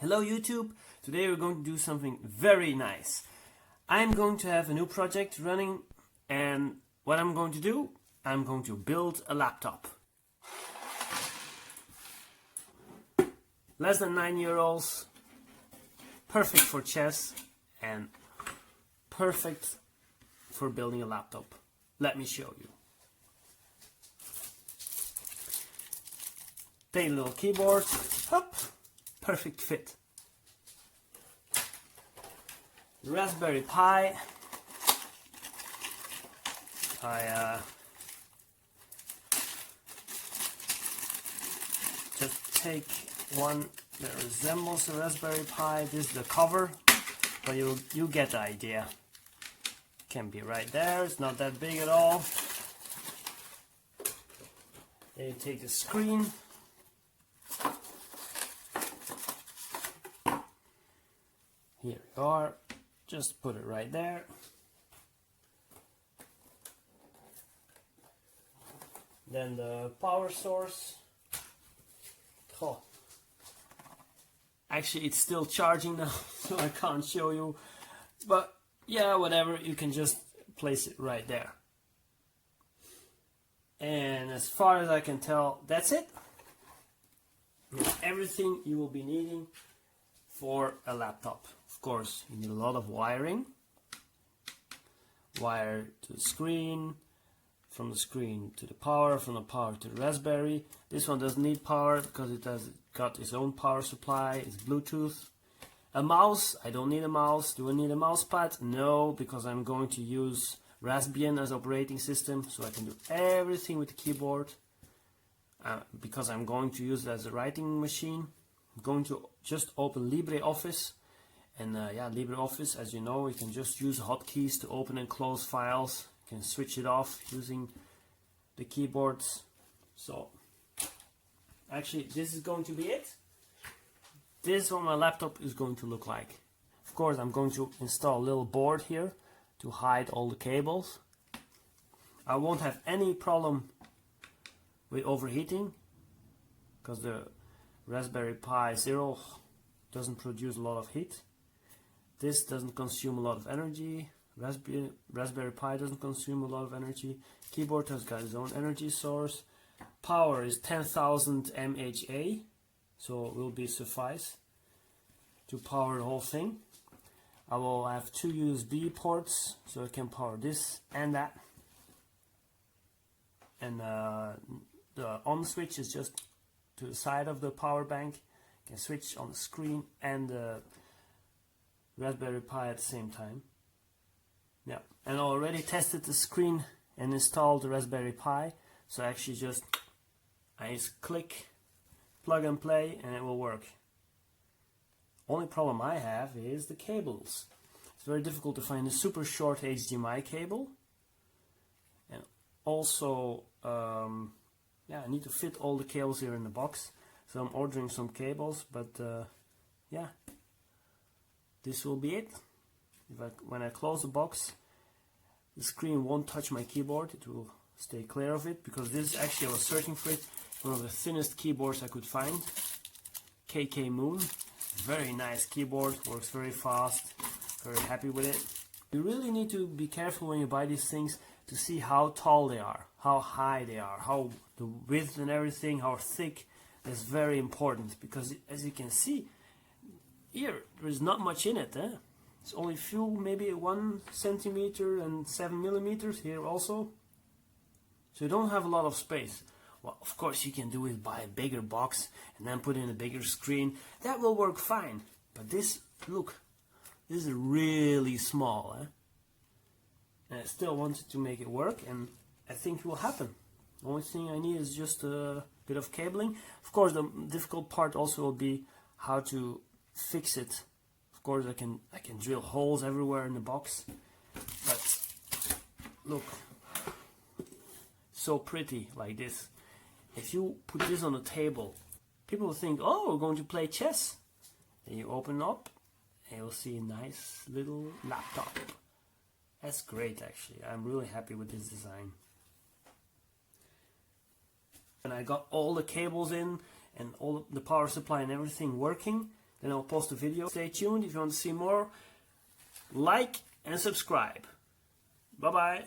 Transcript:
Hello YouTube, today we're going to do something very nice. I'm going to have a new project running, and what I'm going to do, I'm going to build a laptop. Less than 9-year-olds, perfect for chess and perfect for building a laptop. Let me show you. Take a little keyboard, hop, perfect fit. Raspberry Pi. I just take one that resembles a Raspberry Pi. This is the cover, but you get the idea. Can be right there. It's not that big at all. Then you take the screen. Here you are. Just put it right there. Then the power source. Oh. Actually, it's still charging now, so I can't show you. But yeah, whatever, you can just place it right there. And as far as I can tell, that's it. That's everything you will be needing for a laptop. Of course, you need a lot of wiring. Wire to the screen, from the screen to the power, from the power to the Raspberry. This one doesn't need power because it has got its own power supply. It's Bluetooth. A mouse, I don't need a mouse. Do I need a mouse pad? No, because I'm going to use Raspbian as operating system, so I can do everything with the keyboard. Because I'm going to use it as a writing machine. I'm going to just open LibreOffice. And yeah, LibreOffice, as you know, you can just use hotkeys to open and close files. You can switch it off using the keyboards. So, actually, this is going to be it. This is what my laptop is going to look like. Of course, I'm going to install a little board here to hide all the cables. I won't have any problem with overheating because the Raspberry Pi Zero doesn't produce a lot of heat. This doesn't consume a lot of energy. Raspberry Pi doesn't consume a lot of energy. Keyboard has got its own energy source. Power is 10,000 mAh, so it will be suffice to power the whole thing. I will have 2 USB ports, so I can power this and that. And the on switch is just to the side of the power bank. You can switch on the screen and the Raspberry Pi at the same time. Yeah, and I already tested the screen and installed the Raspberry Pi, so I actually just click, plug and play, and it will work. Only problem I have is the cables. It's very difficult to find a super short HDMI cable, and also yeah, I need to fit all the cables here in the box, so I'm ordering some cables, but yeah, this will be it. When I close the box, the screen won't touch my keyboard. It will stay clear of it, because this is actually, I was searching for it, one of the thinnest keyboards I could find. KK Moon, very nice keyboard, works very fast, very happy with it. You really need to be careful when you buy these things to see how tall they are, how high they are, how the width and everything, how thick. That's very important, because as you can see here, there's not much in it. It's only few, maybe 1 centimeter and 7 millimeters here also. So you don't have a lot of space. Well, of course you can do it, buy a bigger box and then put in a bigger screen. That will work fine. But this, look, this is really small. And I still wanted to make it work, and I think it will happen. The only thing I need is just a bit of cabling. Of course, the difficult part also will be how to fix it. Of course, I can drill holes everywhere in the box, but look, so pretty like this. If you put this on a table, people will think, oh, we're going to play chess. Then you open up and you'll see a nice little laptop. That's great, actually. I'm really happy with this design. And I got all the cables in and all the power supply and everything working. then I'll post a video. Stay tuned if you want to see more. Like and subscribe. Bye bye.